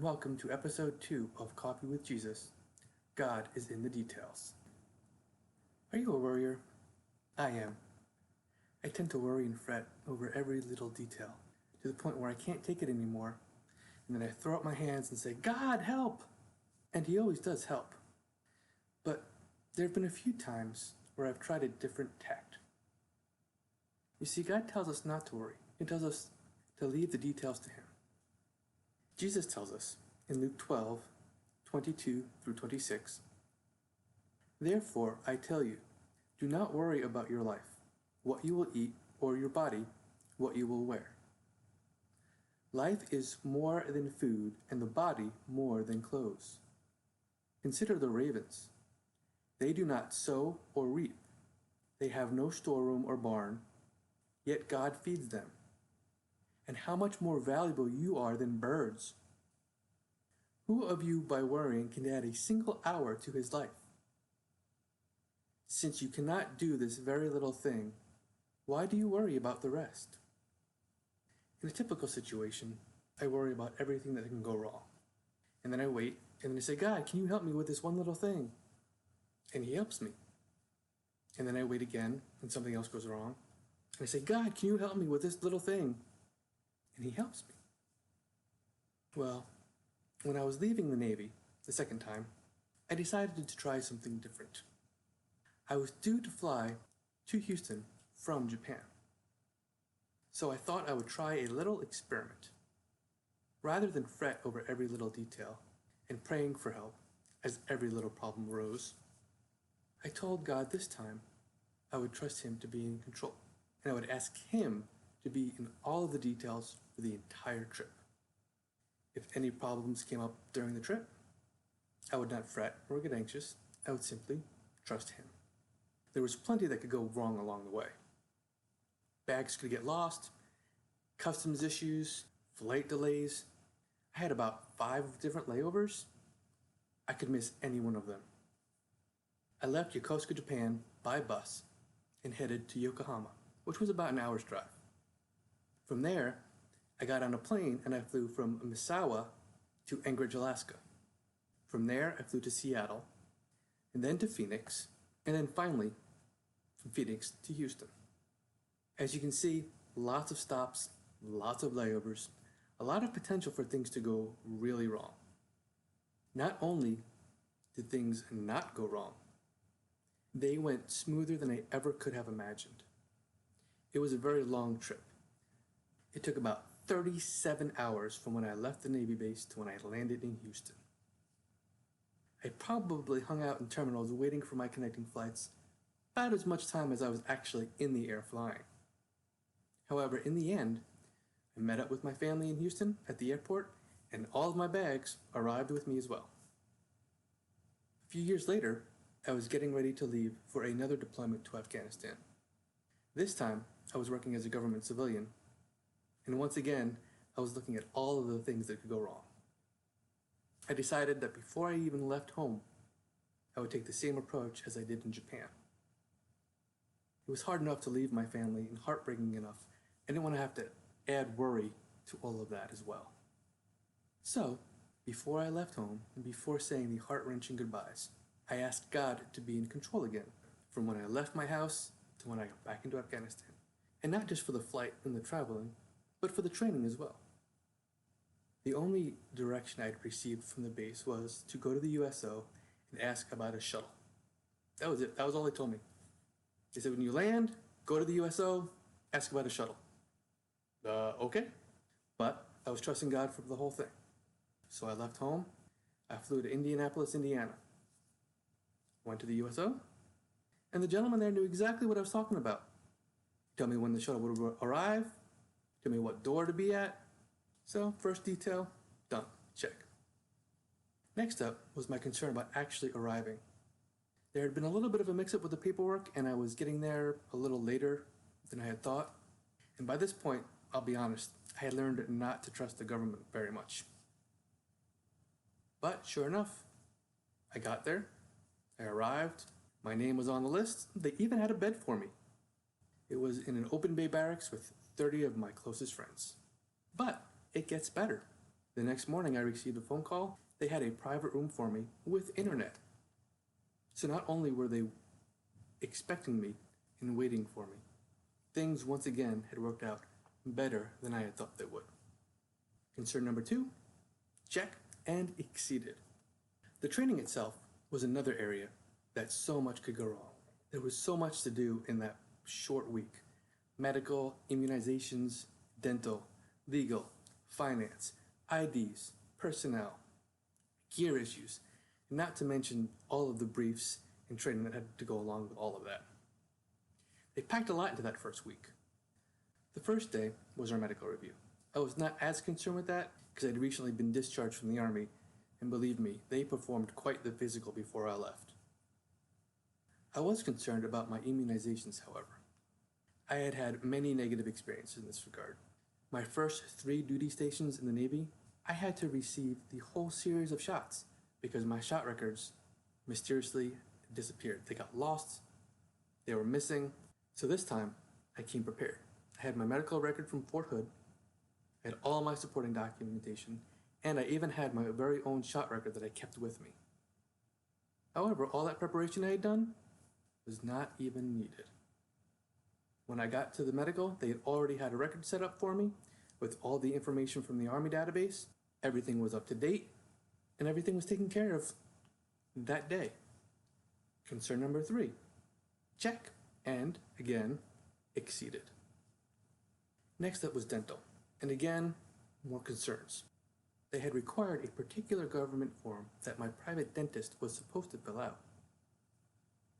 and welcome to episode 2 of Coffee with Jesus. God is in the details. Are you a worrier? I am. I tend to worry and fret over every little detail, to the point where I can't take it anymore, and then I throw up my hands and say, God, help! And He always does help. But there have been a few times where I've tried a different tact. You see, God tells us not to worry. He tells us to leave the details to Him. Jesus tells us in Luke 12:22 through 26, Therefore I tell you, do not worry about your life, what you will eat, or your body, what you will wear. Life is more than food, and the body more than clothes. Consider the ravens. They do not sow or reap. They have no storeroom or barn, yet God feeds them. And how much more valuable you are than birds. Who of you by worrying can add a single hour to his life? Since you cannot do this very little thing, why do you worry about the rest? In a typical situation, I worry about everything that can go wrong. And then I wait, and then I say, God, can you help me with this one little thing? And He helps me. And then I wait again, and something else goes wrong. And I say, God, can you help me with this little thing? And He helps me. Well, when I was leaving the Navy the second time, I decided to try something different. I was due to fly to Houston from Japan. So I thought I would try a little experiment. Rather than fret over every little detail and praying for help as every little problem arose, I told God this time I would trust Him to be in control, and I would ask Him to be in all of the details for the entire trip. If any problems came up during the trip, I would not fret or get anxious. I would simply trust Him. There was plenty that could go wrong along the way. Bags could get lost, customs issues, flight delays. I had about 5 different layovers. I could miss any one of them. I left Yokosuka, Japan by bus and headed to Yokohama, which was about an hour's drive. From there, I got on a plane and I flew from Misawa to Anchorage, Alaska. From there, I flew to Seattle, and then to Phoenix, and then finally, from Phoenix to Houston. As you can see, lots of stops, lots of layovers, a lot of potential for things to go really wrong. Not only did things not go wrong, they went smoother than I ever could have imagined. It was a very long trip. It took about 37 hours from when I left the Navy base to when I landed in Houston. I probably hung out in terminals waiting for my connecting flights about as much time as I was actually in the air flying. However, in the end, I met up with my family in Houston at the airport, and all of my bags arrived with me as well. A few years later, I was getting ready to leave for another deployment to Afghanistan. This time, I was working as a government civilian, and once again, I was looking at all of the things that could go wrong. I decided that before I even left home, I would take the same approach as I did in Japan. It was hard enough to leave my family and heartbreaking enough. I didn't want to have to add worry to all of that as well. So, before I left home and before saying the heart-wrenching goodbyes, I asked God to be in control again, from when I left my house to when I got back into Afghanistan. And not just for the flight and the traveling, but for the training as well. The only direction I'd received from the base was to go to the USO and ask about a shuttle. That was it. That was all they told me. They said, when you land, go to the USO, ask about a shuttle. Okay. But I was trusting God for the whole thing. So I left home. I flew to Indianapolis, Indiana. Went to the USO. And the gentleman there knew exactly what I was talking about. He told me when the shuttle would arrive. Told me what door to be at. So, first detail, done. Check. Next up was my concern about actually arriving. There had been a little bit of a mix-up with the paperwork, and I was getting there a little later than I had thought. And by this point, I'll be honest, I had learned not to trust the government very much. But sure enough, I got there, I arrived, my name was on the list, they even had a bed for me. It was in an open bay barracks with 30 of my closest friends. But it gets better. The next morning I received a phone call. They had a private room for me with internet. So not only were they expecting me and waiting for me, things once again had worked out better than I had thought they would. Concern number 2, check and exceeded. The training itself was another area that so much could go wrong. There was so much to do in that short week. Medical, immunizations, dental, legal, finance, IDs, personnel, gear issues, and not to mention all of the briefs and training that had to go along with all of that. They packed a lot into that first week. The first day was our medical review. I was not as concerned with that because I'd recently been discharged from the Army, and believe me, they performed quite the physical before I left. I was concerned about my immunizations, however. I had had many negative experiences in this regard. My first 3 duty stations in the Navy, I had to receive the whole series of shots because my shot records mysteriously disappeared. They got lost, they were missing. So this time, I came prepared. I had my medical record from Fort Hood, I had all my supporting documentation, and I even had my very own shot record that I kept with me. However, all that preparation I had done was not even needed. When I got to the medical, they had already had a record set up for me with all the information from the Army database. Everything was up to date, and everything was taken care of that day. Concern number 3, check, and again, exceeded. Next up was dental, and again, more concerns. They had required a particular government form that my private dentist was supposed to fill out.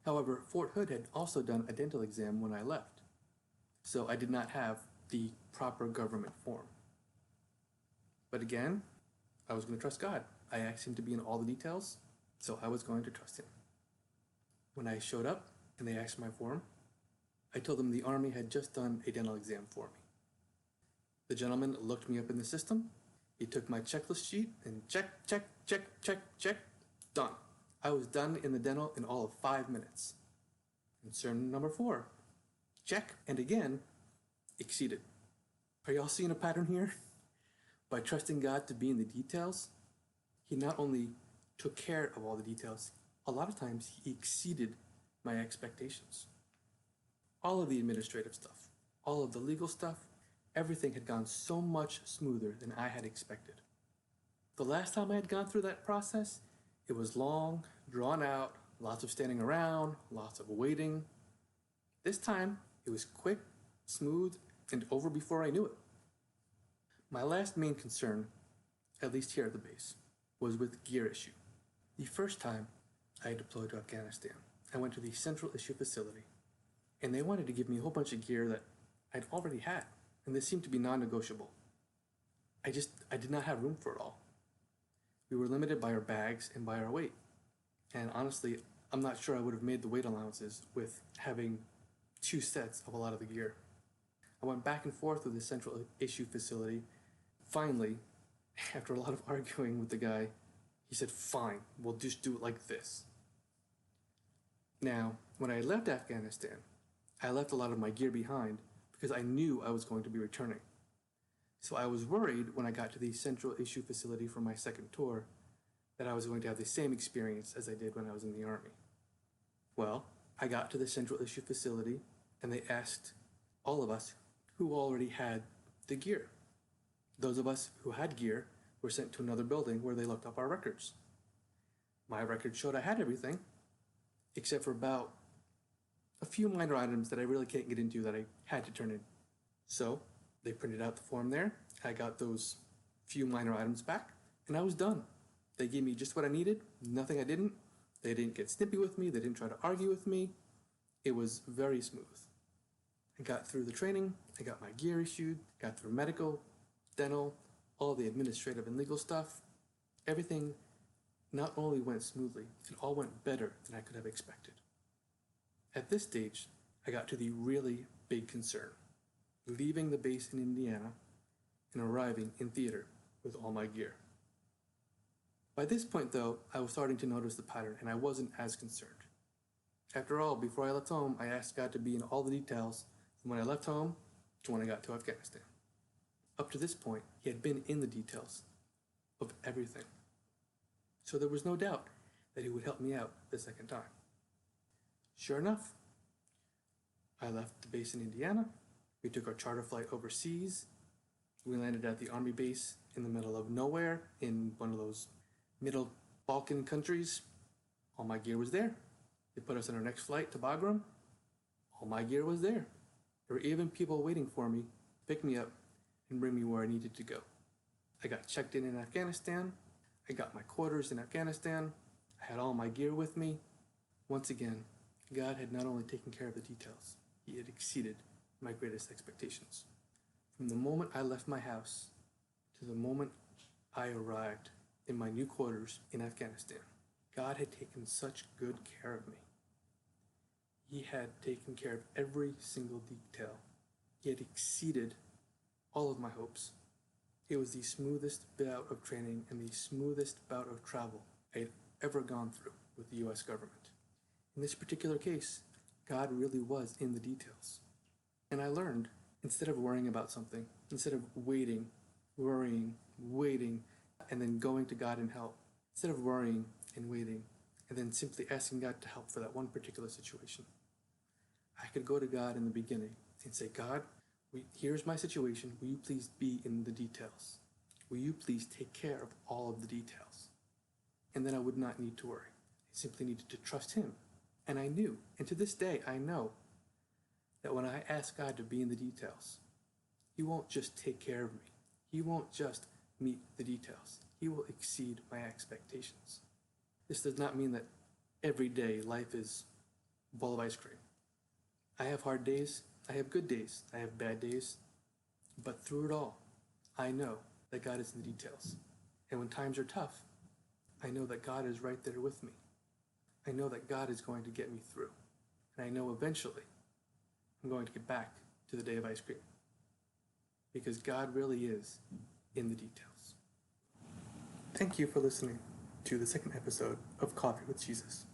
However, Fort Hood had also done a dental exam when I left, so I did not have the proper government form. But again, I was going to trust God. I asked him to be in all the details, so I was going to trust him. When I showed up and they asked my form, I told them the Army had just done a dental exam for me. The gentleman looked me up in the system. He took my checklist sheet and check, done. I was done in the dental in all of 5 minutes. Concern number 4, check, and again, exceeded. Are y'all seeing a pattern here? By trusting God to be in the details, he not only took care of all the details, a lot of times he exceeded my expectations. All of the administrative stuff, all of the legal stuff, everything had gone so much smoother than I had expected. The last time I had gone through that process, it was long, drawn out, lots of standing around, lots of waiting. This time, it was quick, smooth, and over before I knew it. My last main concern, at least here at the base, was with gear issue. The first time I deployed to Afghanistan, I went to the Central Issue Facility, and they wanted to give me a whole bunch of gear that I'd already had, and this seemed to be non-negotiable. I did not have room for it all. We were limited by our bags and by our weight. And honestly, I'm not sure I would have made the weight allowances with having 2 sets of a lot of the gear. I went back and forth with the Central Issue Facility. Finally, after a lot of arguing with the guy, he said, fine, we'll just do it like this. Now, when I left Afghanistan, I left a lot of my gear behind because I knew I was going to be returning. So I was worried when I got to the Central Issue Facility for my second tour that I was going to have the same experience as I did when I was in the Army. Well, I got to the Central Issue Facility and they asked all of us who already had the gear. Those of us who had gear were sent to another building where they looked up our records. My record showed I had everything, except for about a few minor items that I really can't get into that I had to turn in. So they printed out the form there. I got those few minor items back, and I was done. They gave me just what I needed, nothing I didn't. They didn't get snippy with me. They didn't try to argue with me. It was very smooth. I got through the training. I got my gear issued, got through medical, dental, all the administrative and legal stuff. Everything not only went smoothly, it all went better than I could have expected. At this stage, I got to the really big concern, leaving the base in Indiana and arriving in theater with all my gear. By this point, though, I was starting to notice the pattern, and I wasn't as concerned. After all, before I left home, I asked God to be in all the details from when I left home to when I got to Afghanistan. Up to this point, he had been in the details, of everything. So there was no doubt that he would help me out the second time. Sure enough, I left the base in Indiana. We took our charter flight overseas. We landed at the Army base in the middle of nowhere in one of those middle Balkan countries. All my gear was there. They put us on our next flight to Bagram. All my gear was there. There were even people waiting for me to pick me up and bring me where I needed to go. I got checked in Afghanistan. I got my quarters in Afghanistan. I had all my gear with me. Once again, God had not only taken care of the details, He had exceeded my greatest expectations. From the moment I left my house to the moment I arrived in my new quarters in Afghanistan, God had taken such good care of me. He had taken care of every single detail. He had exceeded all of my hopes. It was the smoothest bout of training and the smoothest bout of travel I had ever gone through with the U.S. government. In this particular case, God really was in the details. And I learned, instead of worrying about something, instead of waiting, worrying, waiting, and then going to God in help, instead of worrying and waiting, and then simply asking God to help for that one particular situation, I could go to God in the beginning and say, God, here's my situation. Will you please be in the details? Will you please take care of all of the details? And then I would not need to worry. I simply needed to trust Him. And I knew, and to this day, I know that when I ask God to be in the details, He won't just take care of me. He won't just meet the details. He will exceed my expectations. This does not mean that every day life is a bowl of ice cream. I have hard days, I have good days, I have bad days, but through it all, I know that God is in the details. And when times are tough, I know that God is right there with me. I know that God is going to get me through. And I know eventually I'm going to get back to the day of ice cream. Because God really is in the details. Thank you for listening to the second episode of Coffee with Jesus.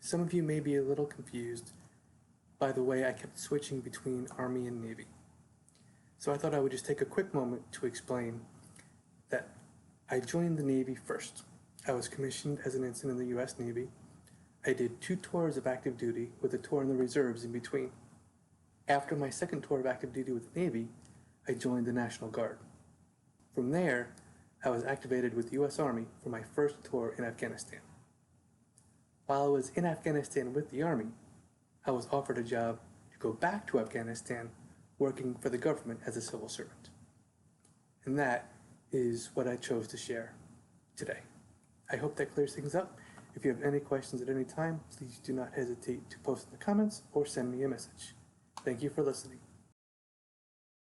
Some of you may be a little confused by the way I kept switching between Army and Navy. So I thought I would just take a quick moment to explain that I joined the Navy first. I was commissioned as an ensign in the U.S. Navy. I did 2 tours of active duty with a tour in the reserves in between. After my second tour of active duty with the Navy, I joined the National Guard. From there, I was activated with the U.S. Army for my first tour in Afghanistan. While I was in Afghanistan with the Army, I was offered a job to go back to Afghanistan working for the government as a civil servant. And that is what I chose to share today. I hope that clears things up. If you have any questions at any time, please do not hesitate to post in the comments or send me a message. Thank you for listening.